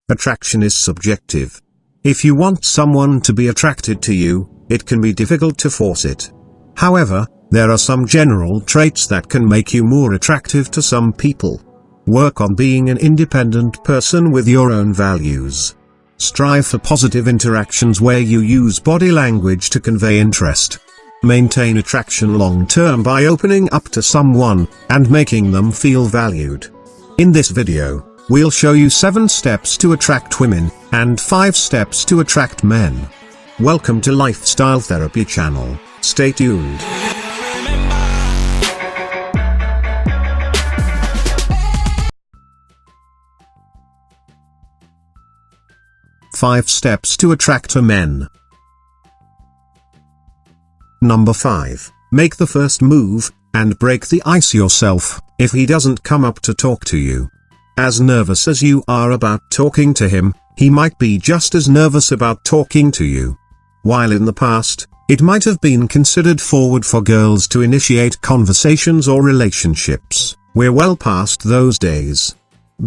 Attraction is subjective. If you want someone to be attracted to you, it can be difficult to force it. However, there are some general traits that can make you more attractive to some people. Work on being an independent person with your own values. Strive for positive interactions where you use body language to convey interest. Maintain attraction long-term by opening up to someone, and making them feel valued. In this video, we'll show you 7 steps to attract women, and 5 steps to attract men. Welcome to Lifestyle Therapy channel. Stay tuned. Five steps to attract a man. Number 5. Make the first move, and break the ice yourself, if he doesn't come up to talk to you. As nervous as you are about talking to him, he might be just as nervous about talking to you. While in the past, it might have been considered forward for girls to initiate conversations or relationships, we're well past those days.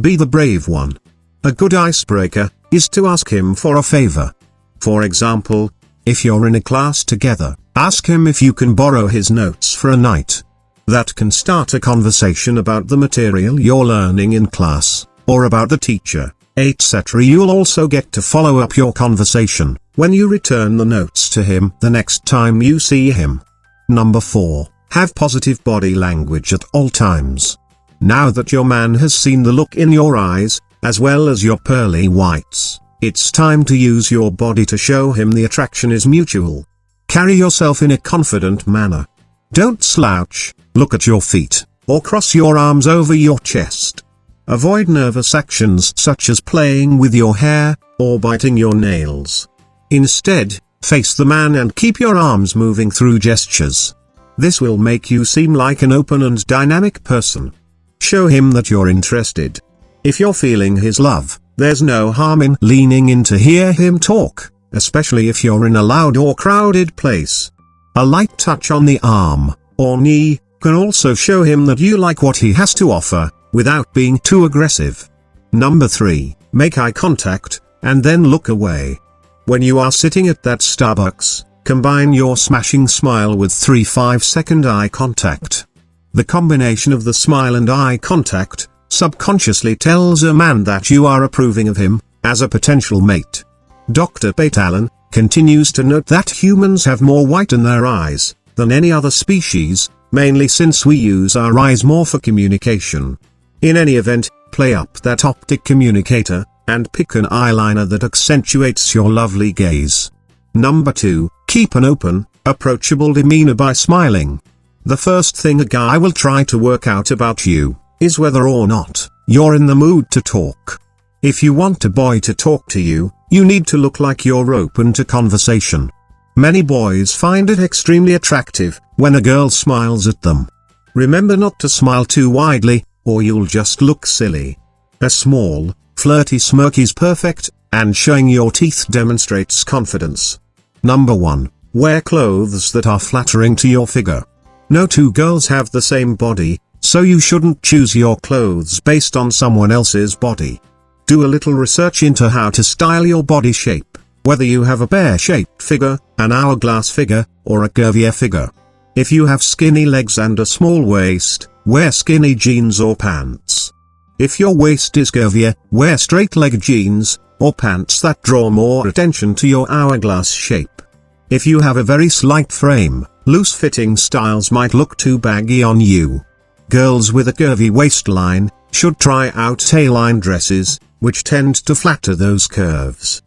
Be the brave one. A good icebreaker is to ask him for a favor. For example, if you're in a class together, ask him if you can borrow his notes for a night. That can start a conversation about the material you're learning in class, or about the teacher, etc. You'll also get to follow up your conversation when you return the notes to him the next time you see him. Number 4. Have positive body language at all times. Now that your man has seen the look in your eyes, as well as your pearly whites, it's time to use your body to show him the attraction is mutual. Carry yourself in a confident manner. Don't slouch, look at your feet, or cross your arms over your chest. Avoid nervous actions such as playing with your hair, or biting your nails. Instead, face the man and keep your arms moving through gestures. This will make you seem like an open and dynamic person. Show him that you're interested. If you're feeling his love, there's no harm in leaning in to hear him talk, especially if you're in a loud or crowded place. A light touch on the arm, or knee, can also show him that you like what he has to offer, without being too aggressive. Number 3. Make eye contact, and then look away. When you are sitting at that Starbucks, combine your smashing smile with 3-5-second eye contact. The combination of the smile and eye contact subconsciously tells a man that you are approving of him as a potential mate. Dr. Pate Allen continues to note that humans have more white in their eyes than any other species, mainly since we use our eyes more for communication. In any event, play up that optic communicator, and pick an eyeliner that accentuates your lovely gaze. Number 2. Keep an open, approachable demeanor by smiling. The first thing a guy will try to work out about you is whether or not you're in the mood to talk. If you want a boy to talk to you, you need to look like you're open to conversation. Many boys find it extremely attractive when a girl smiles at them. Remember not to smile too widely, or you'll just look silly. A small, flirty smirk is perfect, and showing your teeth demonstrates confidence. Number 1. Wear clothes that are flattering to your figure. No two girls have the same body, so you shouldn't choose your clothes based on someone else's body. Do a little research into how to style your body shape, whether you have a pear-shaped figure, an hourglass figure, or a curvier figure. If you have skinny legs and a small waist, wear skinny jeans or pants. If your waist is curvier, wear straight-leg jeans, or pants that draw more attention to your hourglass shape. If you have a very slight frame, loose-fitting styles might look too baggy on you. Girls with a curvy waistline should try out A-line dresses, which tend to flatter those curves.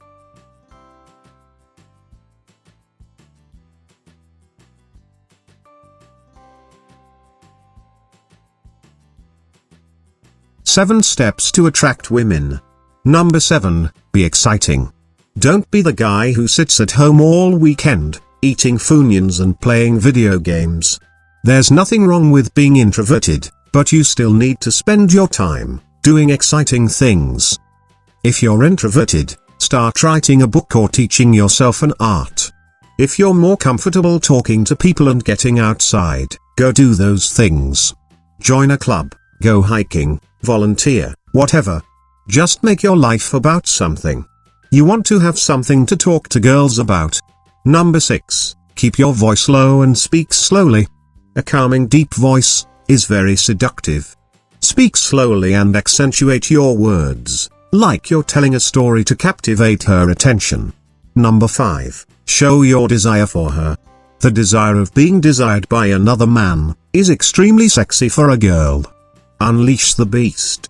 Seven steps to attract women. Number 7. Be exciting. Don't be the guy who sits at home all weekend, eating Funyuns and playing video games. There's nothing wrong with being introverted, but you still need to spend your time doing exciting things. If you're introverted, start writing a book or teaching yourself an art. If you're more comfortable talking to people and getting outside, go do those things. Join a club, go hiking, volunteer, whatever. Just make your life about something. You want to have something to talk to girls about. Number 6. Keep your voice low and speak slowly. A calming deep voice is very seductive. Speak slowly and accentuate your words, like you're telling a story to captivate her attention. Number 5. Show your desire for her. The desire of being desired by another man is extremely sexy for a girl. Unleash the beast.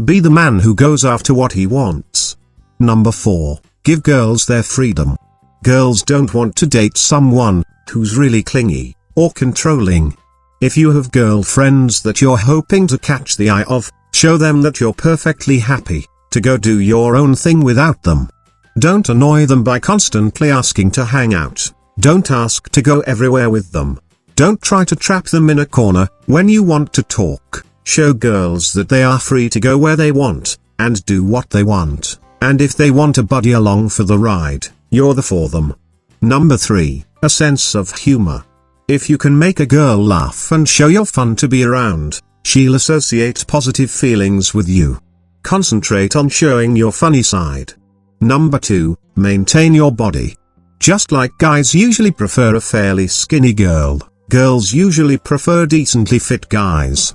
Be the man who goes after what he wants. Number 4. Give girls their freedom. Girls don't want to date someone who's really clingy or controlling. If you have girlfriends that you're hoping to catch the eye of, show them that you're perfectly happy to go do your own thing without them. Don't annoy them by constantly asking to hang out. Don't ask to go everywhere with them. Don't try to trap them in a corner when you want to talk. Show girls that they are free to go where they want and do what they want. And if they want a buddy along for the ride, you're the for them. Number 3. A sense of humor. If you can make a girl laugh and show you're fun to be around, she'll associate positive feelings with you. Concentrate on showing your funny side. Number 2. Maintain your body. Just like guys usually prefer a fairly skinny girl, girls usually prefer decently fit guys.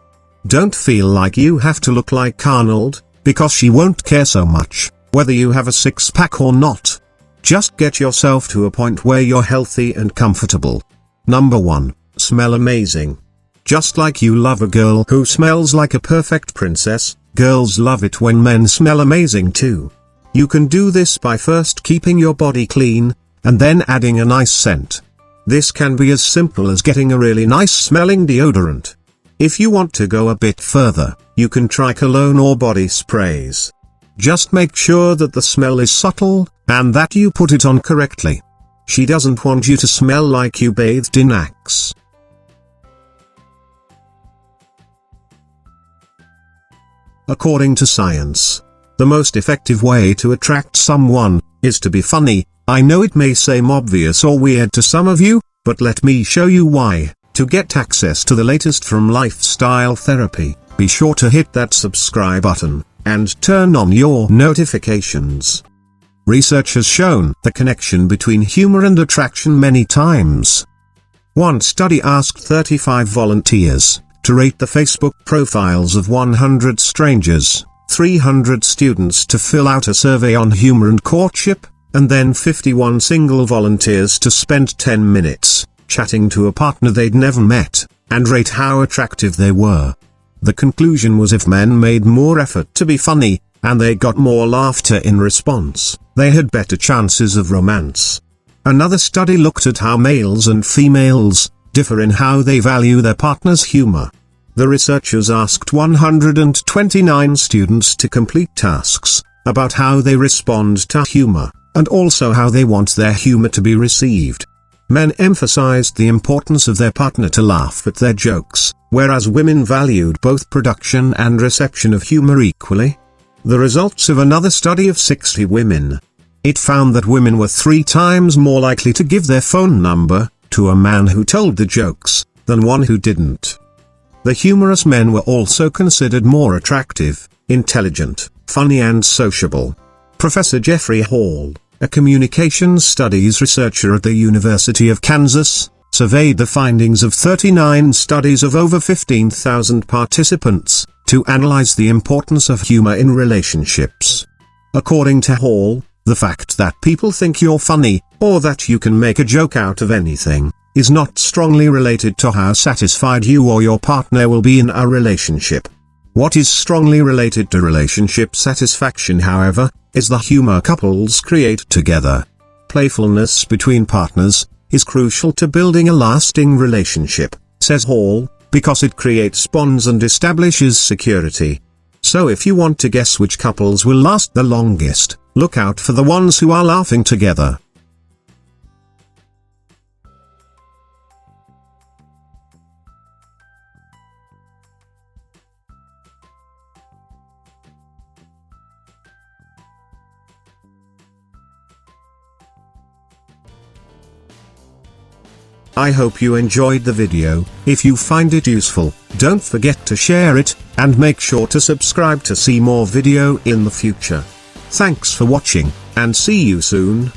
Don't feel like you have to look like Arnold, because she won't care so much whether you have a six-pack or not. Just get yourself to a point where you're healthy and comfortable. Number 1. Smell amazing. Just like you love a girl who smells like a perfect princess, girls love it when men smell amazing too. You can do this by first keeping your body clean, and then adding a nice scent. This can be as simple as getting a really nice smelling deodorant. If you want to go a bit further, you can try cologne or body sprays. Just make sure that the smell is subtle, and that you put it on correctly. She doesn't want you to smell like you bathed in Axe. According to science, the most effective way to attract someone is to be funny. I know it may seem obvious or weird to some of you, but let me show you why. To get access to the latest from Lifestyle Therapy, be sure to hit that subscribe button and turn on your notifications. Research has shown the connection between humor and attraction many times. One study asked 35 volunteers to rate the Facebook profiles of 100 strangers, 300 students to fill out a survey on humor and courtship, and then 51 single volunteers to spend 10 minutes chatting to a partner they'd never met, and rate how attractive they were. The conclusion was if men made more effort to be funny, and they got more laughter in response, they had better chances of romance. Another study looked at how males and females differ in how they value their partner's humor. The researchers asked 129 students to complete tasks about how they respond to humor, and also how they want their humor to be received. Men emphasized the importance of their partner to laugh at their jokes, whereas women valued both production and reception of humor equally. The results of another study of 60 women. It found that women were 3 times more likely to give their phone number to a man who told the jokes than one who didn't. The humorous men were also considered more attractive, intelligent, funny and sociable. Professor Jeffrey Hall, a communications studies researcher at the University of Kansas, surveyed the findings of 39 studies of over 15,000 participants to analyze the importance of humor in relationships. According to Hall, the fact that people think you're funny, or that you can make a joke out of anything, is not strongly related to how satisfied you or your partner will be in a relationship. What is strongly related to relationship satisfaction, however, is the humor couples create together. Playfulness between partners is crucial to building a lasting relationship, says Hall, because it creates bonds and establishes security. So if you want to guess which couples will last the longest, look out for the ones who are laughing together. I hope you enjoyed the video. If you find it useful, don't forget to share it, and make sure to subscribe to see more video in the future. Thanks for watching, and see you soon.